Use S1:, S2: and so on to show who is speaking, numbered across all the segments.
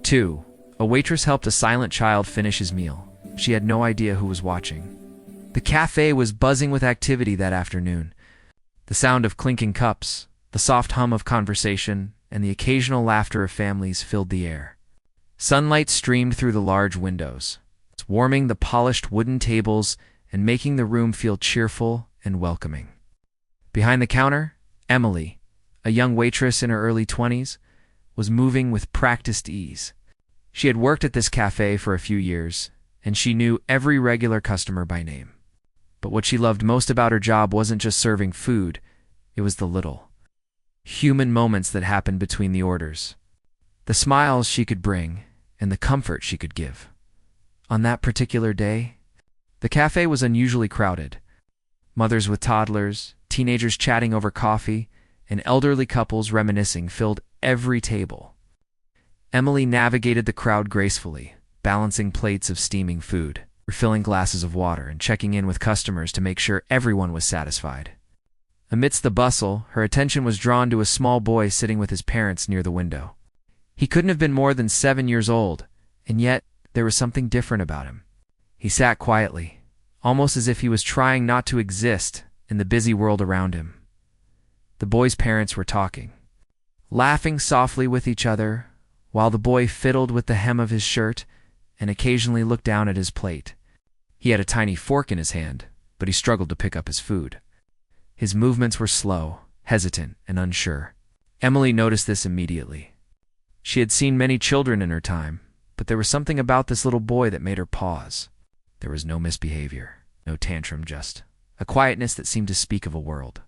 S1: 2. A waitress helped a silent child finish his meal. She had no idea who was watching. The cafe was buzzing with activity that afternoon. The sound of clinking cups, the soft hum of conversation, and the occasional laughter of families filled the air. Sunlight streamed through the large windows, warming the polished wooden tables and making the room feel cheerful and welcoming. Behind the counter, Emily, a young waitress in her early 20s, was moving with practiced ease. She had worked at this cafe for a few years, and she knew every regular customer by name. But what she loved most about her job wasn't just serving food, it was the little, human moments that happened between the orders. The smiles she could bring, and the comfort she could give. On that particular day, the cafe was unusually crowded. Mothers with toddlers, teenagers chatting over coffee, and elderly couples reminiscing filled every table. Emily navigated the crowd gracefully, balancing plates of steaming food, refilling glasses of water, and checking in with customers to make sure everyone was satisfied. Amidst the bustle, her attention was drawn to a small boy sitting with his parents near the window. He couldn't have been more than 7 years old, and yet there was something different about him. He sat quietly, almost as if he was trying not to exist in the busy world around him. The boy's parents were talking, laughing softly with each other, while the boy fiddled with the hem of his shirt and occasionally looked down at his plate. He had a tiny fork in his hand, but he struggled to pick up his food. His movements were slow, hesitant, and unsure. Emily noticed this immediately. She had seen many children in her time, but there was something about this little boy that made her pause. There was no misbehavior, no tantrum, just a quietness that seemed to speak of a world.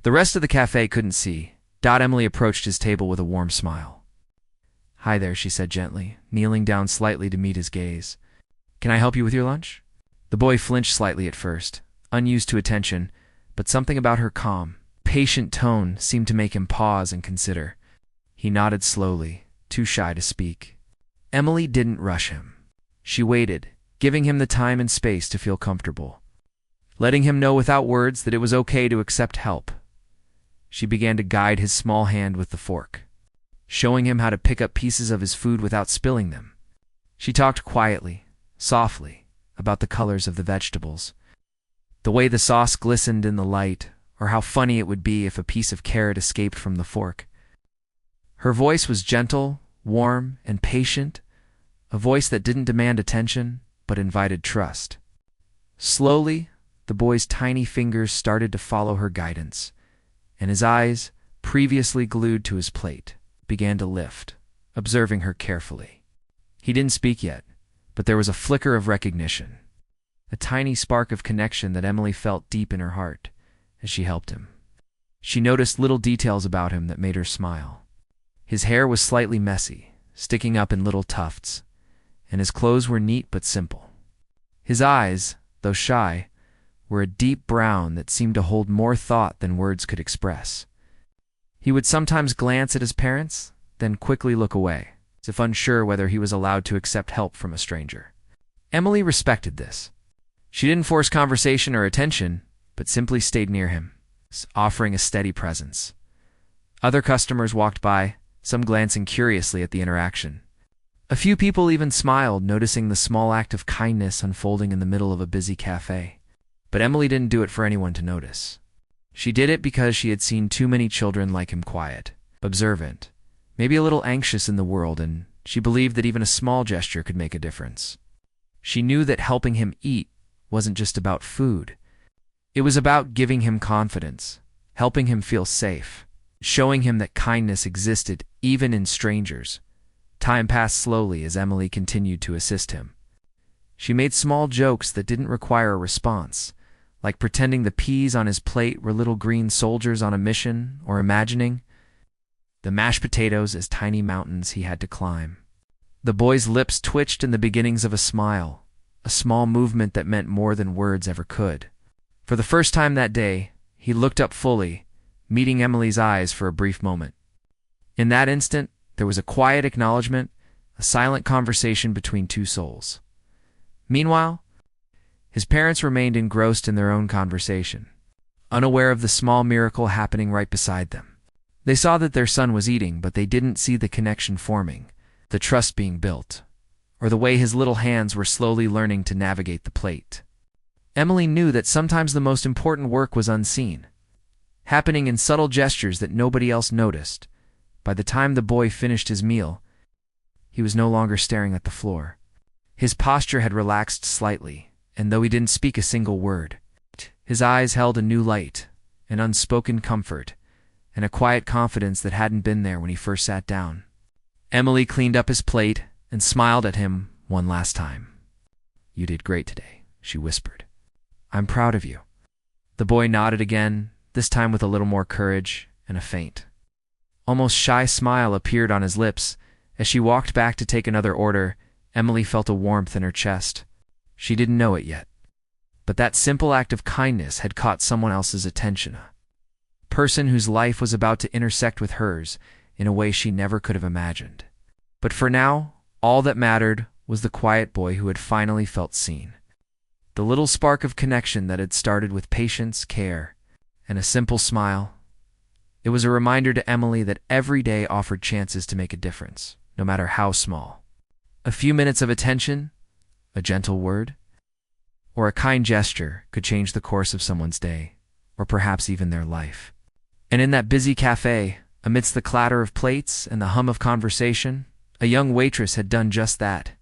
S1: The rest of the cafe couldn't see. Emily approached his table with a warm smile. "Hi there," she said gently, kneeling down slightly to meet his gaze. "Can I help you with your lunch?" The boy flinched slightly at first, unused to attention, but something about her calm, patient tone seemed to make him pause and consider. He nodded slowly, too shy to speak. Emily didn't rush him. She waited, giving him the time and space to feel comfortable, letting him know without words that it was okay to accept help. She began to guide his small hand with the fork, showing him how to pick up pieces of his food without spilling them. She talked quietly, softly, about the colors of the vegetables, the way the sauce glistened in the light, or how funny it would be if a piece of carrot escaped from the fork. Her voice was gentle, warm, and patient, a voice that didn't demand attention, but invited trust. Slowly, the boy's tiny fingers started to follow her guidance, and his eyes, previously glued to his plate, began to lift, observing her carefully. He didn't speak yet, but there was a flicker of recognition, a tiny spark of connection that Emily felt deep in her heart as she helped him. She noticed little details about him that made her smile. His hair was slightly messy, sticking up in little tufts, and his clothes were neat but simple. His eyes, though shy, were a deep brown that seemed to hold more thought than words could express. He would sometimes glance at his parents, then quickly look away, as if unsure whether he was allowed to accept help from a stranger. Emily respected this. She didn't force conversation or attention, but simply stayed near him, offering a steady presence. Other customers walked by, some glancing curiously at the interaction. A few people even smiled, noticing the small act of kindness unfolding in the middle of a busy cafe. But Emily didn't do it for anyone to notice. She did it because she had seen too many children like him, quiet, observant, maybe a little anxious in the world, and she believed that even a small gesture could make a difference. She knew that helping him eat wasn't just about food. It was about giving him confidence, helping him feel safe, showing him that kindness existed even in strangers. Time passed slowly as Emily continued to assist him. She made small jokes that didn't require a response, like pretending the peas on his plate were little green soldiers on a mission, or imagining the mashed potatoes as tiny mountains he had to climb. The boy's lips twitched in the beginnings of a smile, a small movement that meant more than words ever could. For the first time that day, he looked up fully, meeting Emily's eyes for a brief moment. In that instant, there was a quiet acknowledgement, a silent conversation between two souls. Meanwhile, his parents remained engrossed in their own conversation, unaware of the small miracle happening right beside them. They saw that their son was eating, but they didn't see the connection forming, the trust being built, or the way his little hands were slowly learning to navigate the plate. Emily knew that sometimes the most important work was unseen, happening in subtle gestures that nobody else noticed. By the time the boy finished his meal, he was no longer staring at the floor. His posture had relaxed slightly, and though he didn't speak a single word, his eyes held a new light, an unspoken comfort, and a quiet confidence that hadn't been there when he first sat down. Emily cleaned up his plate and smiled at him one last time. "You did great today," she whispered. "I'm proud of you." The boy nodded again, this time with a little more courage and a faint, almost shy smile appeared on his lips. As she walked back to take another order, Emily felt a warmth in her chest. She didn't know it yet, but that simple act of kindness had caught someone else's attention, a person whose life was about to intersect with hers in a way she never could have imagined. But for now, all that mattered was the quiet boy who had finally felt seen. The little spark of connection that had started with patience, care, and a simple smile. It was a reminder to Emily that every day offered chances to make a difference, no matter how small. A few minutes of attention, a gentle word, or a kind gesture could change the course of someone's day, or perhaps even their life. And in that busy cafe, amidst the clatter of plates and the hum of conversation, a young waitress had done just that,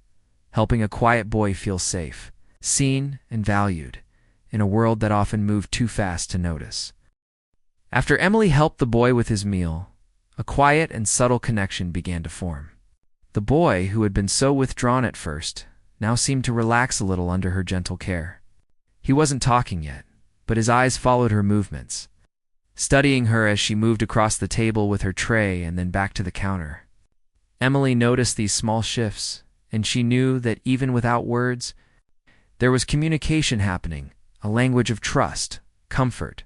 S1: helping a quiet boy feel safe, seen and valued, in a world that often moved too fast to notice. After Emily helped the boy with his meal, a quiet and subtle connection began to form. The boy, who had been so withdrawn at first, now seemed to relax a little under her gentle care. He wasn't talking yet, but his eyes followed her movements, studying her as she moved across the table with her tray and then back to the counter. Emily noticed these small shifts, and she knew that even without words, there was communication happening, a language of trust, comfort,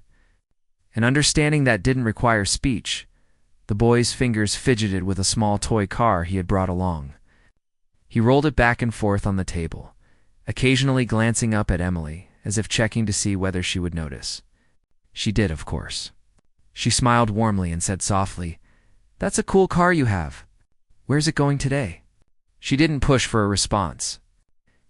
S1: an understanding that didn't require speech. The boy's fingers fidgeted with a small toy car he had brought along. He rolled it back and forth on the table, occasionally glancing up at Emily, as if checking to see whether she would notice. She did, of course. She smiled warmly and said softly, "That's a cool car you have. Where's it going today?" She didn't push for a response.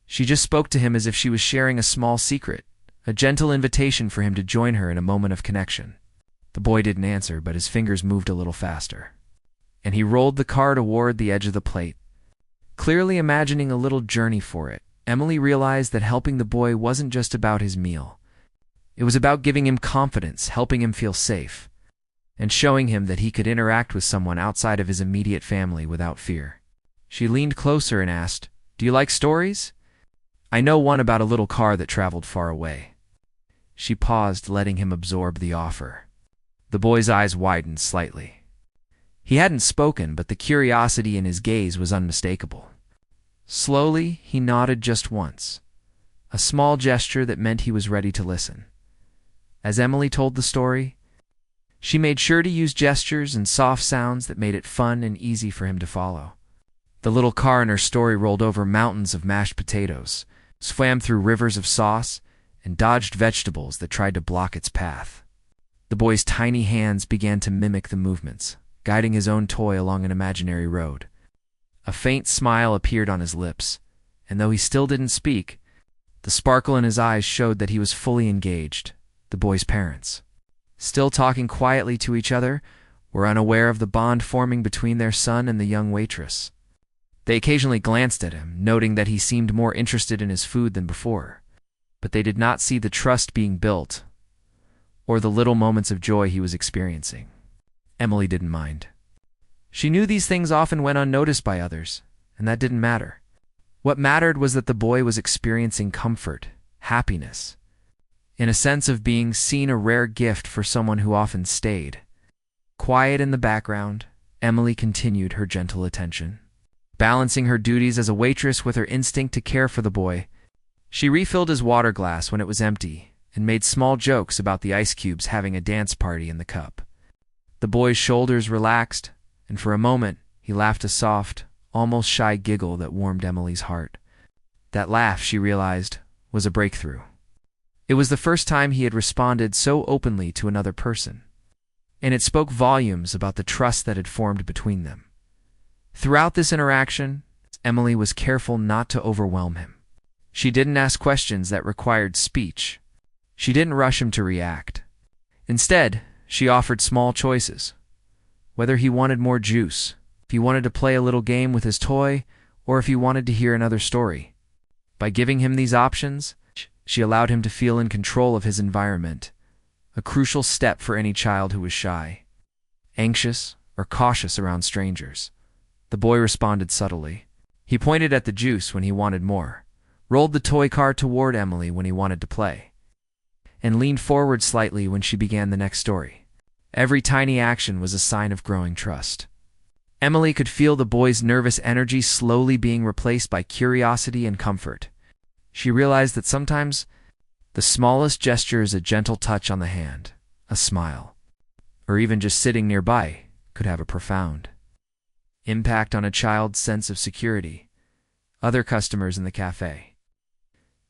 S1: She just spoke to him as if she was sharing a small secret, a gentle invitation for him to join her in a moment of connection. The boy didn't answer, but his fingers moved a little faster, and he rolled the car toward the edge of the plate. Clearly imagining a little journey for it, Emily realized that helping the boy wasn't just about his meal. It was about giving him confidence, helping him feel safe, and showing him that he could interact with someone outside of his immediate family without fear. She leaned closer and asked, "Do you like stories? I know one about a little car that traveled far away." She paused, letting him absorb the offer. The boy's eyes widened slightly. He hadn't spoken, but the curiosity in his gaze was unmistakable. Slowly, he nodded just once, a small gesture that meant he was ready to listen. As Emily told the story, she made sure to use gestures and soft sounds that made it fun and easy for him to follow. The little car in her story rolled over mountains of mashed potatoes, swam through rivers of sauce, and dodged vegetables that tried to block its path. The boy's tiny hands began to mimic the movements, guiding his own toy along an imaginary road. A faint smile appeared on his lips, and though he still didn't speak, the sparkle in his eyes showed that he was fully engaged. The boy's parents, still talking quietly to each other, were unaware of the bond forming between their son and the young waitress. They occasionally glanced at him, noting that he seemed more interested in his food than before, but they did not see the trust being built or the little moments of joy he was experiencing. Emily didn't mind. She knew these things often went unnoticed by others, and that didn't matter. What mattered was that the boy was experiencing comfort, happiness, in a sense of being seen, a rare gift for someone who often stayed. Quiet in the background, Emily continued her gentle attention, balancing her duties as a waitress with her instinct to care for the boy. She refilled his water glass when it was empty and made small jokes about the ice cubes having a dance party in the cup. The boy's shoulders relaxed, and for a moment he laughed, a soft, almost shy giggle that warmed Emily's heart. That laugh, she realized, was a breakthrough. It was the first time he had responded so openly to another person, and it spoke volumes about the trust that had formed between them. Throughout this interaction, Emily was careful not to overwhelm him. She didn't ask questions that required speech. She didn't rush him to react. Instead, she offered small choices. Whether he wanted more juice, if he wanted to play a little game with his toy, or if he wanted to hear another story. By giving him these options, she allowed him to feel in control of his environment, a crucial step for any child who was shy, anxious, or cautious around strangers. The boy responded subtly. He pointed at the juice when he wanted more, rolled the toy car toward Emily when he wanted to play, and leaned forward slightly when she began the next story. Every tiny action was a sign of growing trust. Emily could feel the boy's nervous energy slowly being replaced by curiosity and comfort. She realized that sometimes the smallest gesture is a gentle touch on the hand, a smile, or even just sitting nearby could have a profound impact on a child's sense of security. Other customers in the cafe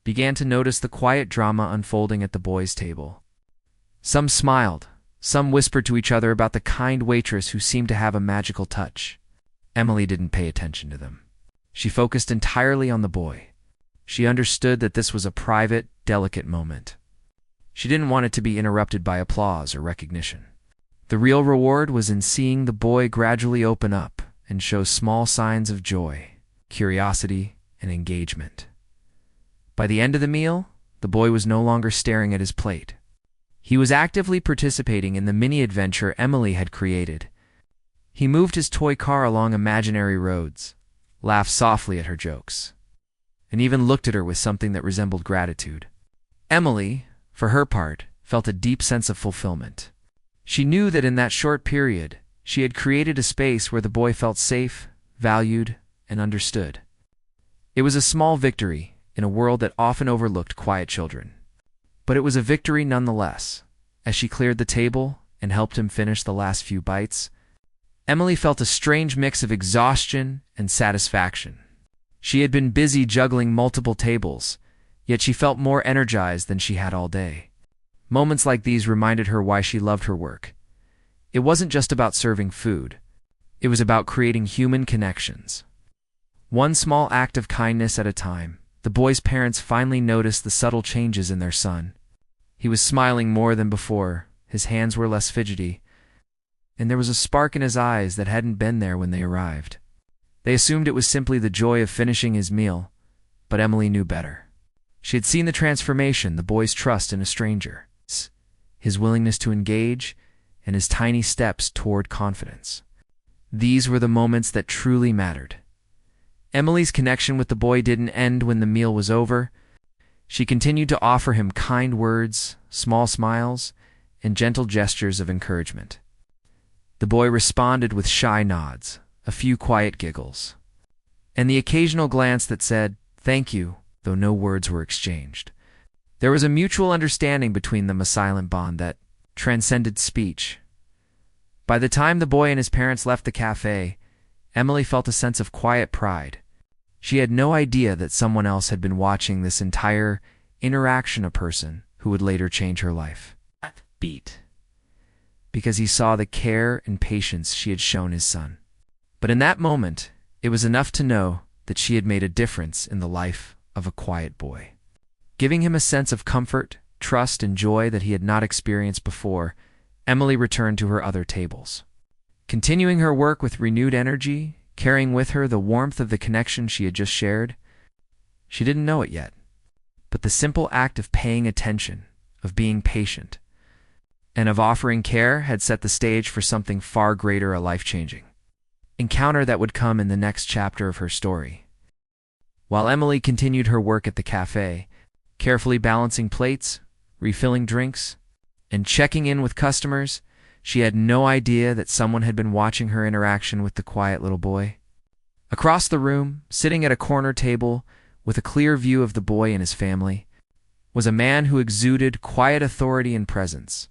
S1: began to notice the quiet drama unfolding at the boys' table. Some smiled, some whispered to each other about the kind waitress who seemed to have a magical touch. Emily didn't pay attention to them. She focused entirely on the boy. She understood that this was a private, delicate moment. She didn't want it to be interrupted by applause or recognition. The real reward was in seeing the boy gradually open up and show small signs of joy, curiosity, and engagement. By the end of the meal, the boy was no longer staring at his plate. He was actively participating in the mini-adventure Emily had created. He moved his toy car along imaginary roads, laughed softly at her jokes, and even looked at her with something that resembled gratitude. Emily, for her part, felt a deep sense of fulfillment. She knew that in that short period, she had created a space where the boy felt safe, valued, and understood. It was a small victory in a world that often overlooked quiet children. But it was a victory nonetheless. As she cleared the table and helped him finish the last few bites, Emily felt a strange mix of exhaustion and satisfaction. She had been busy juggling multiple tables, yet she felt more energized than she had all day. Moments like these reminded her why she loved her work. It wasn't just about serving food. It was about creating human connections. One small act of kindness at a time, the boy's parents finally noticed the subtle changes in their son. He was smiling more than before, his hands were less fidgety, and there was a spark in his eyes that hadn't been there when they arrived. They assumed it was simply the joy of finishing his meal, but Emily knew better. She had seen the transformation, the boy's trust in a stranger, his willingness to engage, and his tiny steps toward confidence. These were the moments that truly mattered. Emily's connection with the boy didn't end when the meal was over. She continued to offer him kind words, small smiles, and gentle gestures of encouragement. The boy responded with shy nods, a few quiet giggles, and the occasional glance that said, "Thank you," though no words were exchanged. There was a mutual understanding between them, a silent bond that transcended speech. By the time the boy and his parents left the cafe, Emily felt a sense of quiet pride. She had no idea that someone else had been watching this entire interaction, a person who would later change her life. Beat. Because he saw the care and patience she had shown his son. But in that moment, it was enough to know that she had made a difference in the life of a quiet boy, giving him a sense of comfort, trust, and joy that he had not experienced before. Emily returned to her other tables, continuing her work with renewed energy, carrying with her the warmth of the connection she had just shared. She didn't know it yet, but the simple act of paying attention, of being patient, and of offering care had set the stage for something far greater, a life-changing encounter that would come in the next chapter of her story. While Emily continued her work at the cafe, carefully balancing plates, refilling drinks, and checking in with customers, she had no idea that someone had been watching her interaction with the quiet little boy. Across the room, sitting at a corner table with a clear view of the boy and his family, was a man who exuded quiet authority and presence,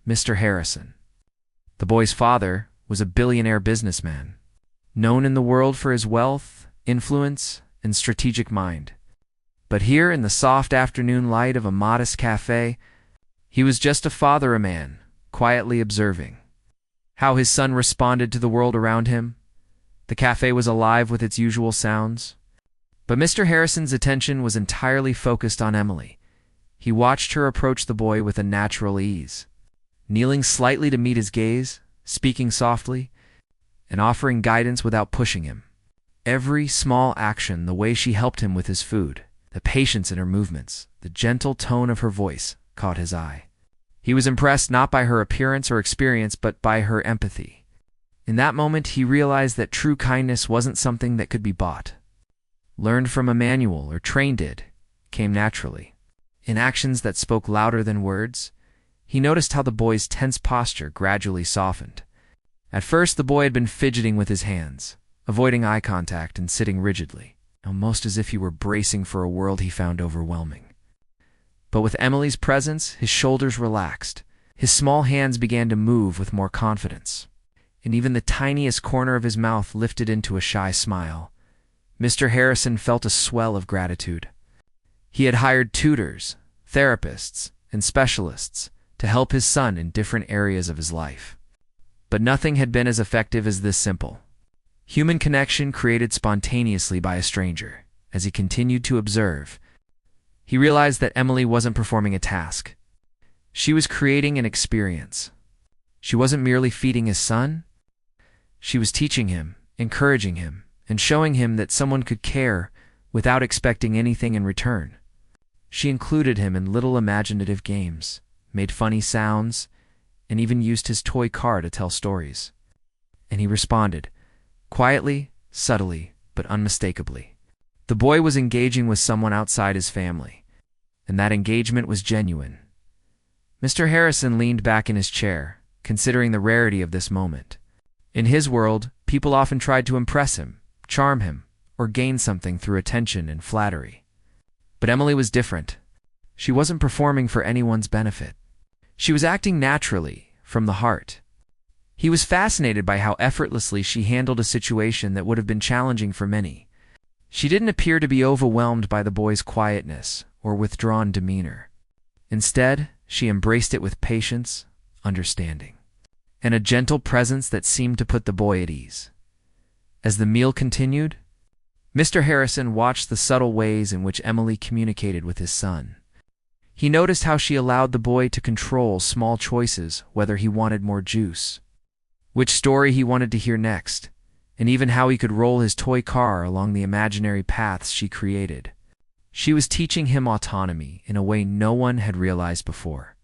S1: Mr. Harrison. The boy's father was a billionaire businessman, known in the world for his wealth, influence, and strategic mind. But here in the soft afternoon light of a modest cafe, he was just a father, a man, quietly observing how his son responded to the world around him. The cafe was alive with its usual sounds. But Mr. Harrison's attention was entirely focused on Emily. He watched her approach the boy with a natural ease, kneeling slightly to meet his gaze, speaking softly, and offering guidance without pushing him. Every small action, the way she helped him with his food, the patience in her movements, the gentle tone of her voice, caught his eye. He was impressed not by her appearance or experience, but by her empathy. In that moment, he realized that true kindness wasn't something that could be bought, learned from a manual, or trained. It came naturally, in actions that spoke louder than words. He noticed how the boy's tense posture gradually softened. At first, the boy had been fidgeting with his hands, avoiding eye contact and sitting rigidly, almost as if he were bracing for a world he found overwhelming. But with Emily's presence, his shoulders relaxed, his small hands began to move with more confidence, and even the tiniest corner of his mouth lifted into a shy smile. Mr. Harrison felt a swell of gratitude. He had hired tutors, therapists, and specialists to help his son in different areas of his life. But nothing had been as effective as this simple human connection created spontaneously by a stranger. As he continued to observe, he realized that Emily wasn't performing a task. She was creating an experience. She wasn't merely feeding his son. She was teaching him, encouraging him, and showing him that someone could care without expecting anything in return. She included him in little imaginative games, made funny sounds, and even used his toy car to tell stories. And he responded, quietly, subtly, but unmistakably. The boy was engaging with someone outside his family, and that engagement was genuine. Mr. Harrison leaned back in his chair, considering the rarity of this moment. In his world, people often tried to impress him, charm him, or gain something through attention and flattery. But Emily was different. She wasn't performing for anyone's benefit. She was acting naturally, from the heart. He was fascinated by how effortlessly she handled a situation that would have been challenging for many. She didn't appear to be overwhelmed by the boy's quietness or withdrawn demeanor. Instead, she embraced it with patience, understanding, and a gentle presence that seemed to put the boy at ease. As the meal continued, Mr. Harrison watched the subtle ways in which Emily communicated with his son. He noticed how she allowed the boy to control small choices, whether he wanted more juice, which story he wanted to hear next, and even how he could roll his toy car along the imaginary paths she created. She was teaching him autonomy in a way no one had realized before.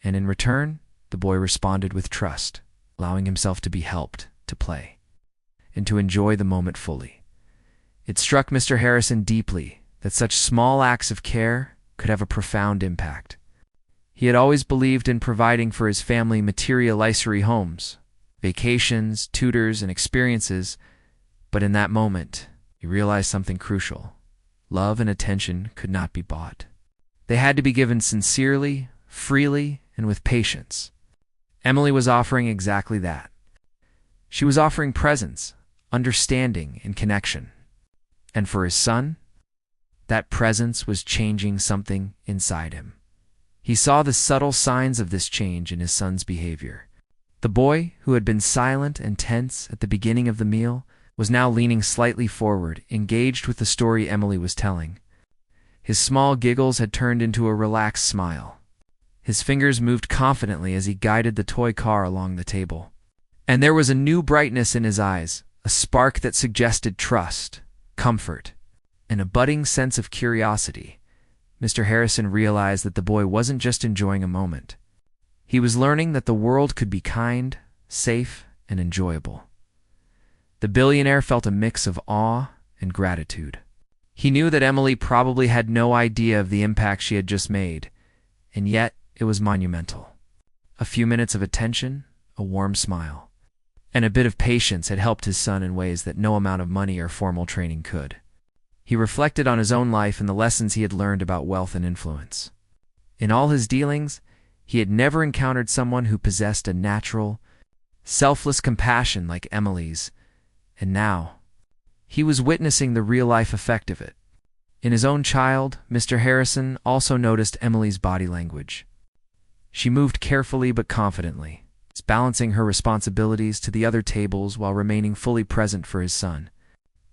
S1: And in return, the boy responded with trust, allowing himself to be helped, to play, and to enjoy the moment fully. It struck Mr. Harrison deeply that such small acts of care could have a profound impact. He had always believed in providing for his family material-illusory homes, vacations, tutors, and experiences, but in that moment, he realized something crucial. Love and attention could not be bought. They had to be given sincerely, freely, and with patience. Emily was offering exactly that. She was offering presence, understanding, and connection. And for his son, that presence was changing something inside him. He saw the subtle signs of this change in his son's behavior. The boy, who had been silent and tense at the beginning of the meal, was now leaning slightly forward, engaged with the story Emily was telling. His small giggles had turned into a relaxed smile. His fingers moved confidently as he guided the toy car along the table. And there was a new brightness in his eyes, a spark that suggested trust, comfort, and a budding sense of curiosity. Mr. Harrison realized that the boy wasn't just enjoying a moment. He was learning that the world could be kind, safe, and enjoyable. The billionaire felt a mix of awe and gratitude. He knew that Emily probably had no idea of the impact she had just made, and yet it was monumental. A few minutes of attention, a warm smile, and a bit of patience had helped his son in ways that no amount of money or formal training could. He reflected on his own life and the lessons he had learned about wealth and influence. In all his dealings, he had never encountered someone who possessed a natural, selfless compassion like Emily's, and now he was witnessing the real-life effect of it. In his own child, Mr. Harrison also noticed Emily's body language. She moved carefully but confidently, balancing her responsibilities to the other tables while remaining fully present for his son.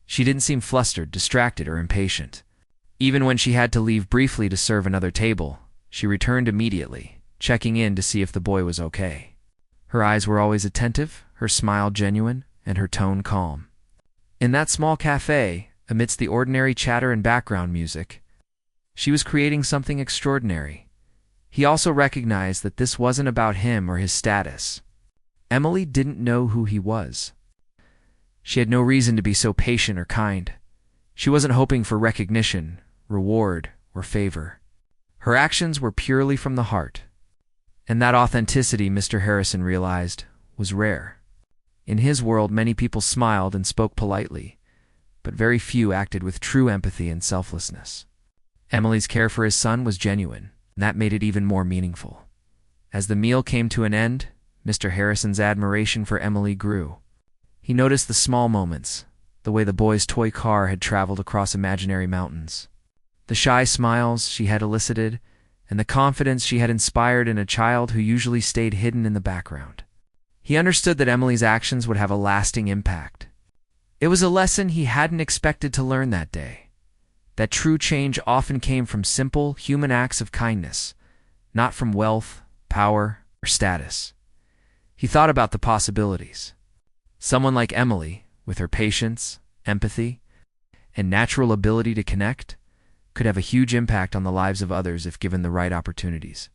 S1: She didn't seem flustered, distracted, or impatient. Even when she had to leave briefly to serve another table, she returned immediately, checking in to see if the boy was okay. Her eyes were always attentive, her smile genuine, and her tone calm. In that small cafe, amidst the ordinary chatter and background music, she was creating something extraordinary. He also recognized that this wasn't about him or his status. Emily didn't know who he was. She had no reason to be so patient or kind. She wasn't hoping for recognition, reward, or favor. Her actions were purely from the heart. And that authenticity, Mr. Harrison realized, was rare. In his world, many people smiled and spoke politely, but very few acted with true empathy and selflessness. Emily's care for his son was genuine, and that made it even more meaningful. As the meal came to an end, Mr. Harrison's admiration for Emily grew. He noticed the small moments, the way the boy's toy car had traveled across imaginary mountains, the shy smiles she had elicited, and the confidence she had inspired in a child who usually stayed hidden in the background. He understood that Emily's actions would have a lasting impact. It was a lesson he hadn't expected to learn that day, that true change often came from simple, human acts of kindness, not from wealth, power, or status. He thought about the possibilities. Someone like Emily, with her patience, empathy, and natural ability to connect, could have a huge impact on the lives of others if given the right opportunities.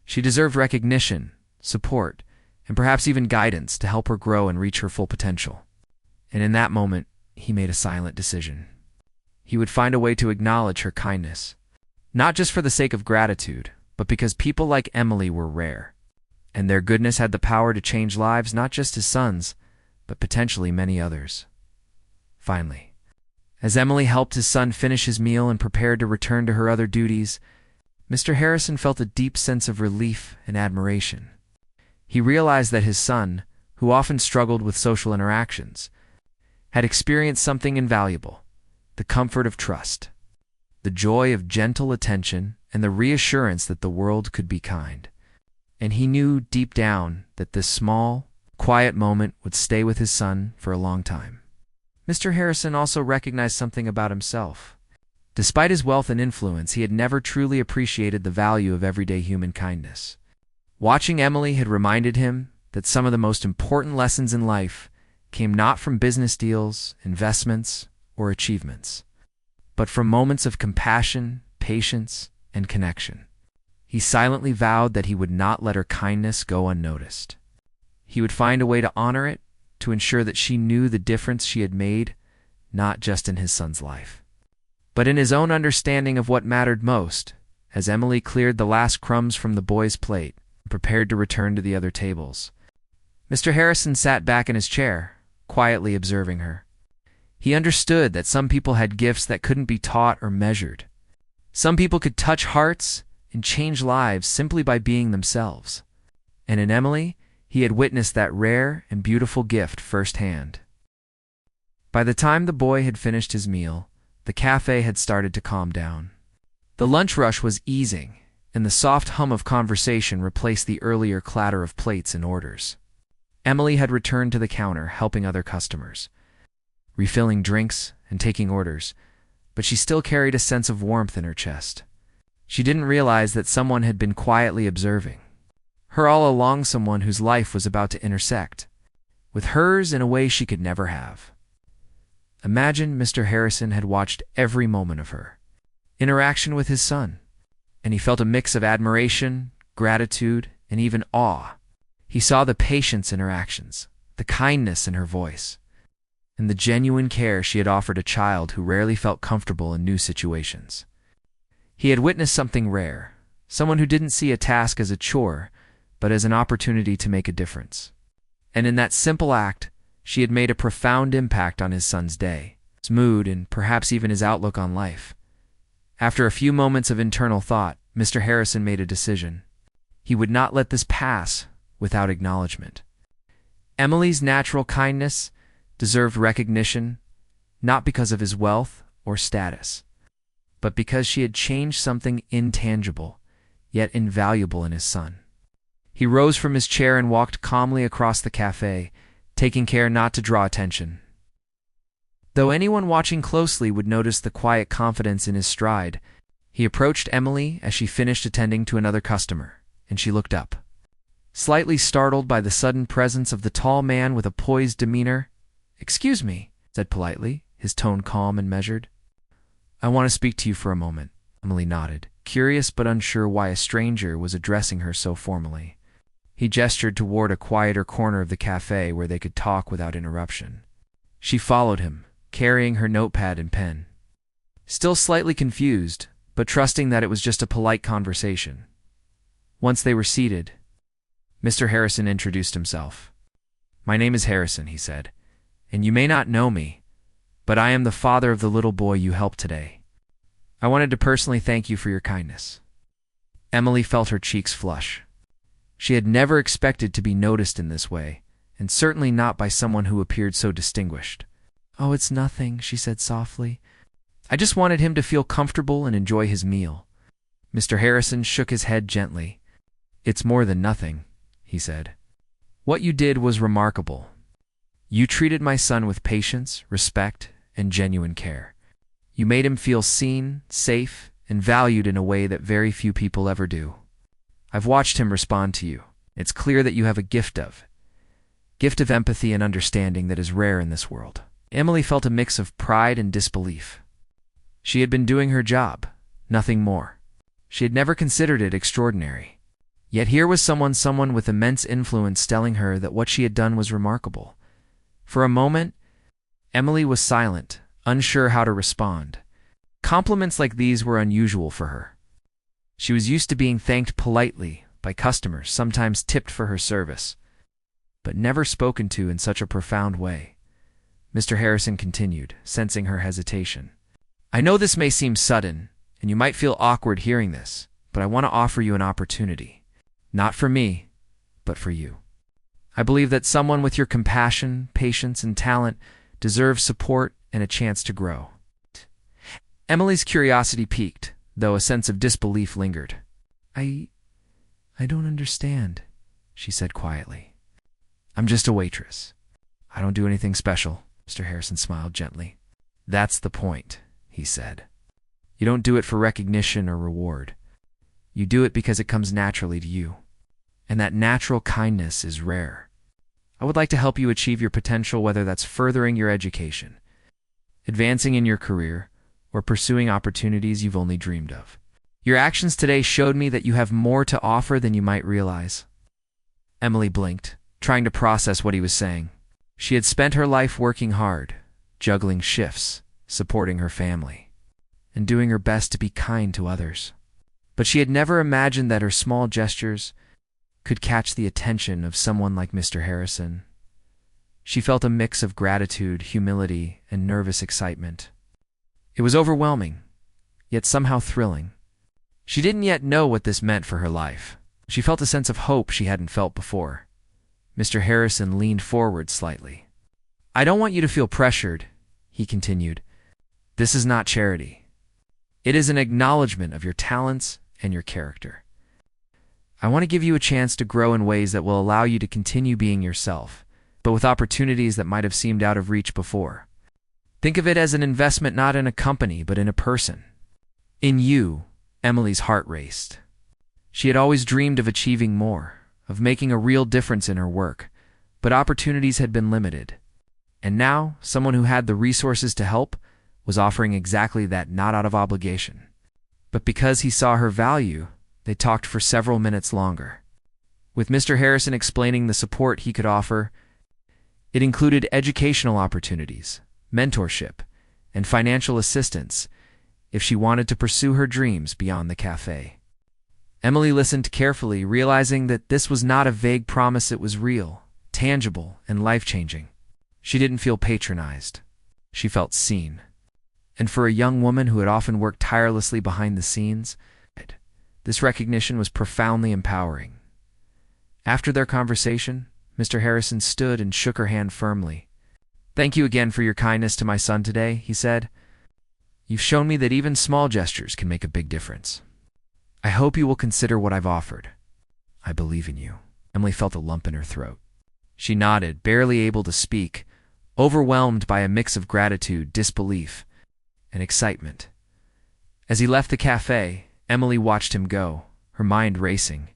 S1: She deserved recognition, support, and perhaps even guidance to help her grow and reach her full potential. And in that moment, he made a silent decision. He would find a way to acknowledge her kindness, not just for the sake of gratitude, but because people like Emily were rare, and their goodness had the power to change lives, not just his son's, but potentially many others. Finally, as Emily helped his son finish his meal and prepared to return to her other duties, Mr. Harrison felt a deep sense of relief and admiration. He realized that his son, who often struggled with social interactions, had experienced something invaluable: the comfort of trust, the joy of gentle attention, and the reassurance that the world could be kind. And he knew deep down that this small, quiet moment would stay with his son for a long time. Mr. Harrison also recognized something about himself. Despite his wealth and influence, he had never truly appreciated the value of everyday human kindness. Watching Emily had reminded him that some of the most important lessons in life came not from business deals, investments, or achievements, but from moments of compassion, patience, and connection. He silently vowed that he would not let her kindness go unnoticed. He would find a way to honor it, to ensure that she knew the difference she had made, not just in his son's life, but in his own understanding of what mattered most. As Emily cleared the last crumbs from the boy's plate and prepared to return to the other tables, Mr. Harrison sat back in his chair, quietly observing her. He understood that some people had gifts that couldn't be taught or measured. Some people could touch hearts and change lives simply by being themselves. And in Emily, he had witnessed that rare and beautiful gift firsthand. By the time the boy had finished his meal, the cafe had started to calm down. The lunch rush was easing, and the soft hum of conversation replaced the earlier clatter of plates and orders. Emily had returned to the counter, helping other customers, refilling drinks and taking orders, but she still carried a sense of warmth in her chest. She didn't realize that someone had been quietly observing her all along, someone whose life was about to intersect with hers in a way she could never have. Imagine Mr. Harrison had watched every moment of her interaction with his son, and he felt a mix of admiration, gratitude, and even awe. He saw the patience in her actions, the kindness in her voice, and the genuine care she had offered a child who rarely felt comfortable in new situations. He had witnessed something rare, someone who didn't see a task as a chore, but as an opportunity to make a difference. And in that simple act, she had made a profound impact on his son's day, his mood, and perhaps even his outlook on life. After a few moments of internal thought, Mr. Harrison made a decision. He would not let this pass without acknowledgement. Emily's natural kindness deserved recognition, not because of his wealth or status, but because she had changed something intangible, yet invaluable in his son. He rose from his chair and walked calmly across the cafe, taking care not to draw attention. Though anyone watching closely would notice the quiet confidence in his stride, he approached Emily as she finished attending to another customer, and she looked up. Slightly startled by the sudden presence of the tall man with a poised demeanor, "Excuse me," said politely, his tone calm and measured. "I want to speak to you for a moment," Emily nodded, curious but unsure why a stranger was addressing her so formally. He gestured toward a quieter corner of the cafe where they could talk without interruption. She followed him, carrying her notepad and pen. Still slightly confused, but trusting that it was just a polite conversation. Once they were seated, Mr. Harrison introduced himself. "My name is Harrison," he said, "and you may not know me, but I am the father of the little boy you helped today. I wanted to personally thank you for your kindness." Emily felt her cheeks flush. She had never expected to be noticed in this way, and certainly not by someone who appeared so distinguished. "Oh, it's nothing," she said softly. "I just wanted him to feel comfortable and enjoy his meal." Mr. Harrison shook his head gently. "It's more than nothing," he said. "What you did was remarkable. You treated my son with patience, respect, and genuine care. You made him feel seen, safe, and valued in a way that very few people ever do. I've watched him respond to you. It's clear that you have a gift of empathy and understanding that is rare in this world." Emily felt a mix of pride and disbelief. She had been doing her job, nothing more. She had never considered it extraordinary. Yet here was someone with immense influence telling her that what she had done was remarkable. For a moment, Emily was silent, unsure how to respond. Compliments like these were unusual for her. She was used to being thanked politely by customers, sometimes tipped for her service, but never spoken to in such a profound way. Mr. Harrison continued, sensing her hesitation. "I know this may seem sudden, and you might feel awkward hearing this, but I want to offer you an opportunity. Not for me, but for you. I believe that someone with your compassion, patience, and talent deserves support and a chance to grow." Emily's curiosity piqued, though a sense of disbelief lingered. I don't understand," she said quietly. "I'm just a waitress. I don't do anything special." Mr. Harrison smiled gently. "That's the point," he said. "You don't do it for recognition or reward. You do it because it comes naturally to you. And that natural kindness is rare. I would like to help you achieve your potential, whether that's furthering your education, advancing in your career, or pursuing opportunities you've only dreamed of. Your actions today showed me that you have more to offer than you might realize." Emily blinked, trying to process what he was saying. She had spent her life working hard, juggling shifts, supporting her family, and doing her best to be kind to others. But she had never imagined that her small gestures could catch the attention of someone like Mr. Harrison. She felt a mix of gratitude, humility, and nervous excitement. It was overwhelming, yet somehow thrilling. She didn't yet know what this meant for her life. She felt a sense of hope she hadn't felt before. Mr. Harrison leaned forward slightly. "I don't want you to feel pressured," he continued. "This is not charity. It is an acknowledgement of your talents and your character. I want to give you a chance to grow in ways that will allow you to continue being yourself, but with opportunities that might have seemed out of reach before. Think of it as an investment not in a company, but in a person. In you." Emily's heart raced. She had always dreamed of achieving more, of making a real difference in her work, but opportunities had been limited. And now, someone who had the resources to help was offering exactly that, not out of obligation, but because he saw her value. They talked for several minutes longer, with Mr. Harrison explaining the support he could offer. It included educational opportunities, mentorship, and financial assistance if she wanted to pursue her dreams beyond the cafe. Emily listened carefully, realizing that this was not a vague promise. It was real, tangible, and life-changing. She didn't feel patronized. She felt seen. And for a young woman who had often worked tirelessly behind the scenes, this recognition was profoundly empowering. After their conversation, Mr. Harrison stood and shook her hand firmly. "Thank you again for your kindness to my son today," he said. "You've shown me that even small gestures can make a big difference. I hope you will consider what I've offered. I believe in you." Emily felt a lump in her throat. She nodded, barely able to speak, overwhelmed by a mix of gratitude, disbelief, and excitement. As he left the cafe, Emily watched him go, her mind racing.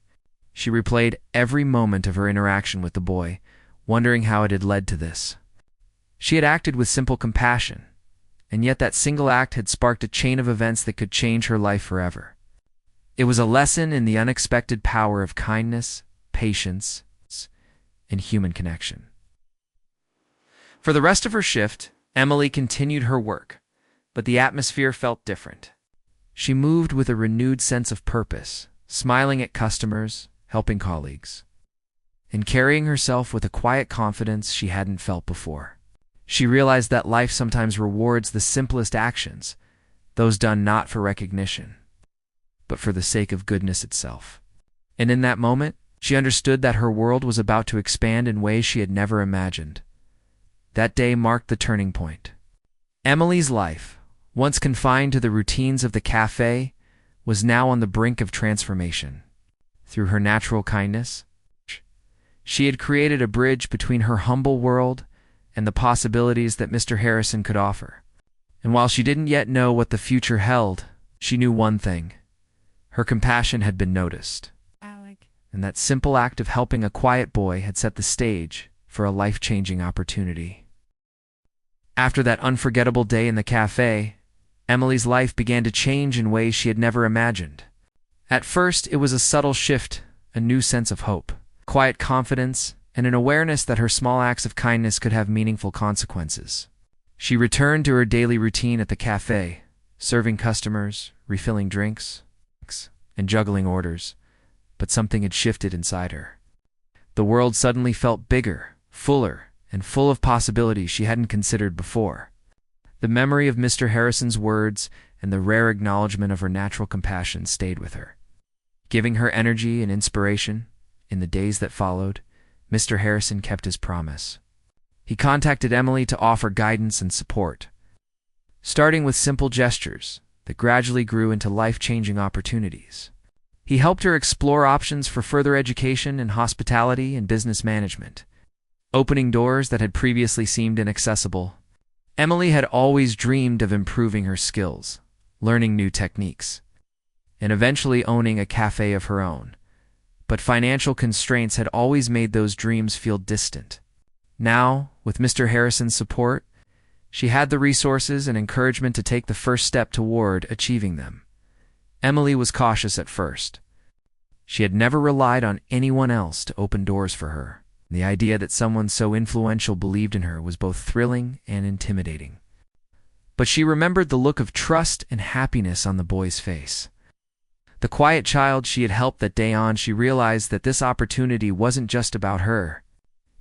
S1: She replayed every moment of her interaction with the boy, wondering how it had led to this. She had acted with simple compassion, and yet that single act had sparked a chain of events that could change her life forever. It was a lesson in the unexpected power of kindness, patience, and human connection. For the rest of her shift, Emily continued her work, but the atmosphere felt different. She moved with a renewed sense of purpose, smiling at customers, helping colleagues, and carrying herself with a quiet confidence she hadn't felt before. She realized that life sometimes rewards the simplest actions, those done not for recognition, but for the sake of goodness itself. And in that moment, she understood that her world was about to expand in ways she had never imagined. That day marked the turning point. Emily's life, once confined to the routines of the cafe, was now on the brink of transformation. Through her natural kindness, she had created a bridge between her humble world and the possibilities that Mr. Harrison could offer. And while she didn't yet know what the future held, she knew one thing. Her compassion had been noticed. And that simple act of helping a quiet boy had set the stage for a life-changing opportunity. After that unforgettable day in the cafe, Emily's life began to change in ways she had never imagined. At first, it was a subtle shift, a new sense of hope, quiet confidence, and an awareness that her small acts of kindness could have meaningful consequences. She returned to her daily routine at the cafe, serving customers, refilling drinks, and juggling orders. But something had shifted inside her. The world suddenly felt bigger, fuller, and full of possibilities she hadn't considered before. The memory of Mr. Harrison's words and the rare acknowledgement of her natural compassion stayed with her, giving her energy and inspiration. In the days that followed, Mr. Harrison kept his promise. He contacted Emily to offer guidance and support, starting with simple gestures that gradually grew into life-changing opportunities. He helped her explore options for further education in hospitality and business management, opening doors that had previously seemed inaccessible. Emily had always dreamed of improving her skills, learning new techniques, and eventually owning a cafe of her own. But financial constraints had always made those dreams feel distant. Now, with Mr. Harrison's support, she had the resources and encouragement to take the first step toward achieving them. Emily was cautious at first. She had never relied on anyone else to open doors for her. The idea that someone so influential believed in her was both thrilling and intimidating. But she remembered the look of trust and happiness on the boy's face. The quiet child she had helped that day on, she realized that this opportunity wasn't just about her.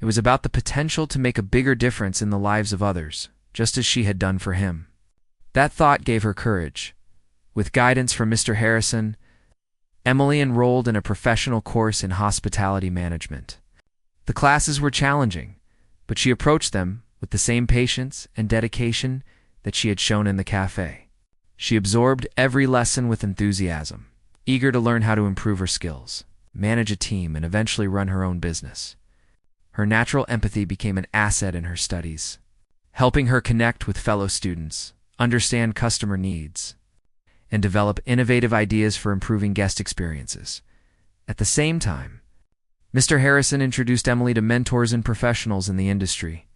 S1: It was about the potential to make a bigger difference in the lives of others, just as she had done for him. That thought gave her courage. With guidance from Mr. Harrison, Emily enrolled in a professional course in hospitality management. The classes were challenging, but she approached them with the same patience and dedication that she had shown in the cafe. She absorbed every lesson with enthusiasm, eager to learn how to improve her skills, manage a team, and eventually run her own business. Her natural empathy became an asset in her studies, helping her connect with fellow students, understand customer needs, and develop innovative ideas for improving guest experiences. At the same time, Mr. Harrison introduced Emily to mentors and professionals in the industry.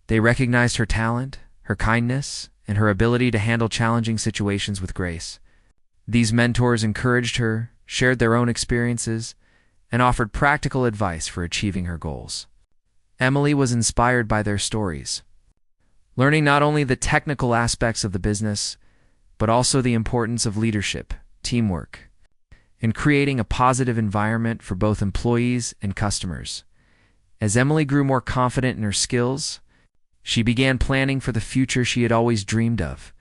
S1: They recognized her talent, her kindness, and her ability to handle challenging situations with grace. These mentors encouraged her, shared their own experiences, and offered practical advice for achieving her goals. Emily was inspired by their stories, learning not only the technical aspects of the business, but also the importance of leadership, teamwork, and creating a positive environment for both employees and customers. As Emily grew more confident in her skills, she began planning for the future she had always dreamed of.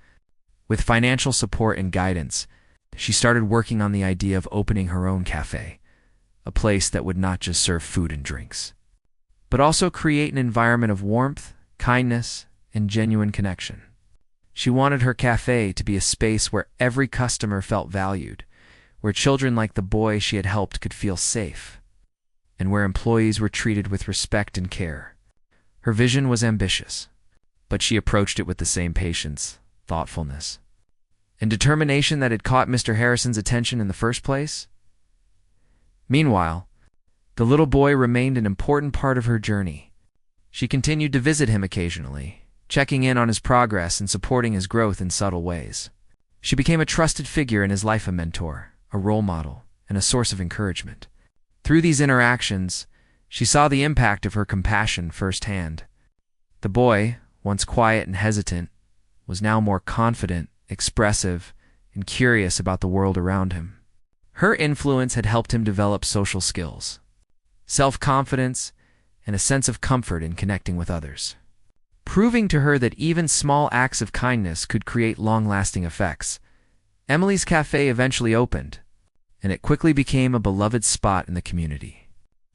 S1: With financial support and guidance, she started working on the idea of opening her own cafe, a place that would not just serve food and drinks, but also create an environment of warmth, kindness, and genuine connection. She wanted her cafe to be a space where every customer felt valued, where children like the boy she had helped could feel safe, and where employees were treated with respect and care. Her vision was ambitious, but she approached it with the same patience, thoughtfulness, and determination that had caught Mr. Harrison's attention in the first place. Meanwhile, the little boy remained an important part of her journey. She continued to visit him occasionally, checking in on his progress and supporting his growth in subtle ways. She became a trusted figure in his life, a mentor, a role model, and a source of encouragement. Through these interactions, she saw the impact of her compassion firsthand. The boy, once quiet and hesitant, was now more confident, expressive, and curious about the world around him. Her influence had helped him develop social skills, self-confidence, and a sense of comfort in connecting with others, proving to her that even small acts of kindness could create long-lasting effects. Emily's Cafe eventually opened, and it quickly became a beloved spot in the community.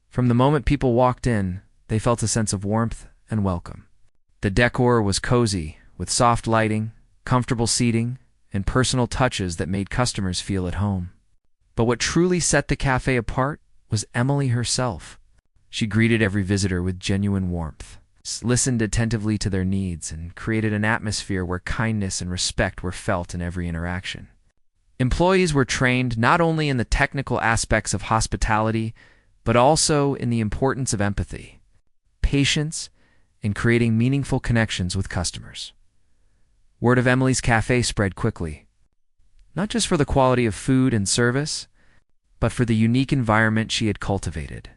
S1: From the moment people walked in, they felt a sense of warmth and welcome. The decor was cozy, with soft lighting, comfortable seating, and personal touches that made customers feel at home. But what truly set the cafe apart was Emily herself. She greeted every visitor with genuine warmth, listened attentively to their needs, and created an atmosphere where kindness and respect were felt in every interaction. Employees were trained not only in the technical aspects of hospitality, but also in the importance of empathy, patience, and creating meaningful connections with customers. Word of Emily's Cafe spread quickly, not just for the quality of food and service, but for the unique environment she had cultivated.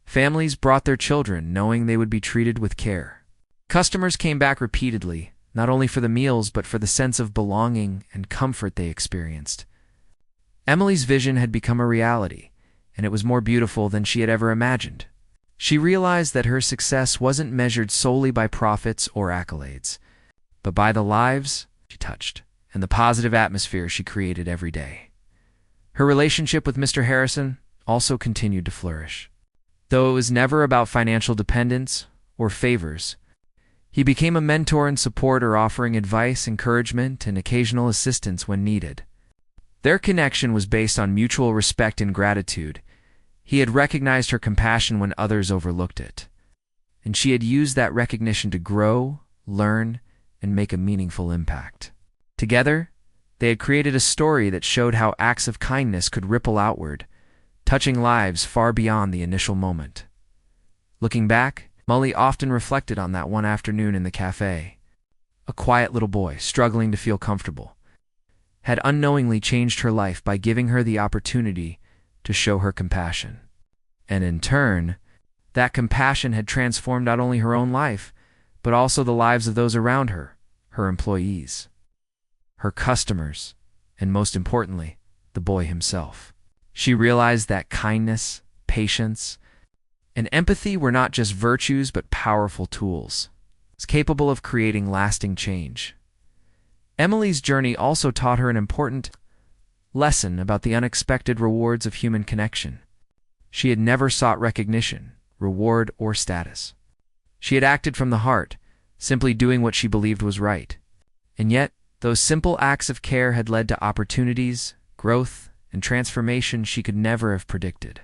S1: Families brought their children, knowing they would be treated with care. Customers came back repeatedly, not only for the meals but for the sense of belonging and comfort they experienced. Emily's vision had become a reality, and it was more beautiful than she had ever imagined. She realized that her success wasn't measured solely by profits or accolades, but by the lives she touched and the positive atmosphere she created every day. Her relationship with Mr. Harrison also continued to flourish. Though it was never about financial dependence or favors, he became a mentor and supporter, offering advice, encouragement, and occasional assistance when needed. Their connection was based on mutual respect and gratitude. He had recognized her compassion when others overlooked it, and she had used that recognition to grow, learn, and make a meaningful impact. Together, they had created a story that showed how acts of kindness could ripple outward, touching lives far beyond the initial moment. Looking back, Molly often reflected on that one afternoon in the cafe. A quiet little boy, struggling to feel comfortable, had unknowingly changed her life by giving her the opportunity to show her compassion. And in turn, that compassion had transformed not only her own life, but also the lives of those around her, her employees, her customers, and most importantly, the boy himself. She realized that kindness, patience, and empathy were not just virtues but powerful tools, capable of creating lasting change. Emily's journey also taught her an important lesson about the unexpected rewards of human connection. She had never sought recognition, reward, or status. She had acted from the heart, simply doing what she believed was right. And yet, those simple acts of care had led to opportunities, growth, and transformation she could never have predicted.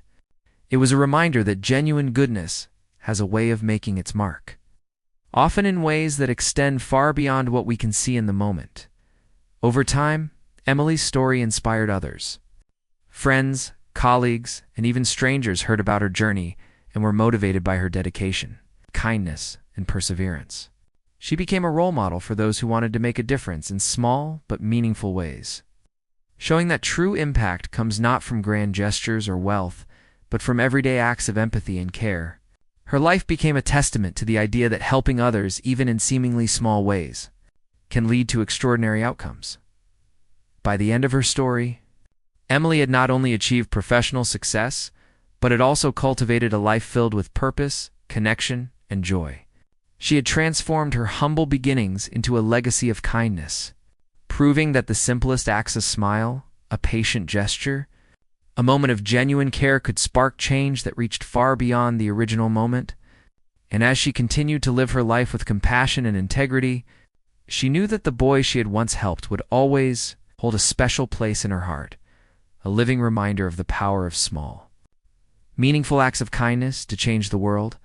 S1: It was a reminder that genuine goodness has a way of making its mark, often in ways that extend far beyond what we can see in the moment. Over time, Emily's story inspired others. Friends, colleagues, and even strangers heard about her journey and were motivated by her dedication, kindness, and perseverance. She became a role model for those who wanted to make a difference in small but meaningful ways, showing that true impact comes not from grand gestures or wealth, but from everyday acts of empathy and care. Her life became a testament to the idea that helping others, even in seemingly small ways, can lead to extraordinary outcomes. By the end of her story, Emily had not only achieved professional success, but had also cultivated a life filled with purpose, connection, and joy. She had transformed her humble beginnings into a legacy of kindness, proving that the simplest acts, a smile, a patient gesture, a moment of genuine care, could spark change that reached far beyond the original moment. And as she continued to live her life with compassion and integrity, she knew that the boy she had once helped would always hold a special place in her heart, a living reminder of the power of small, Meaningful acts of kindness to change the world.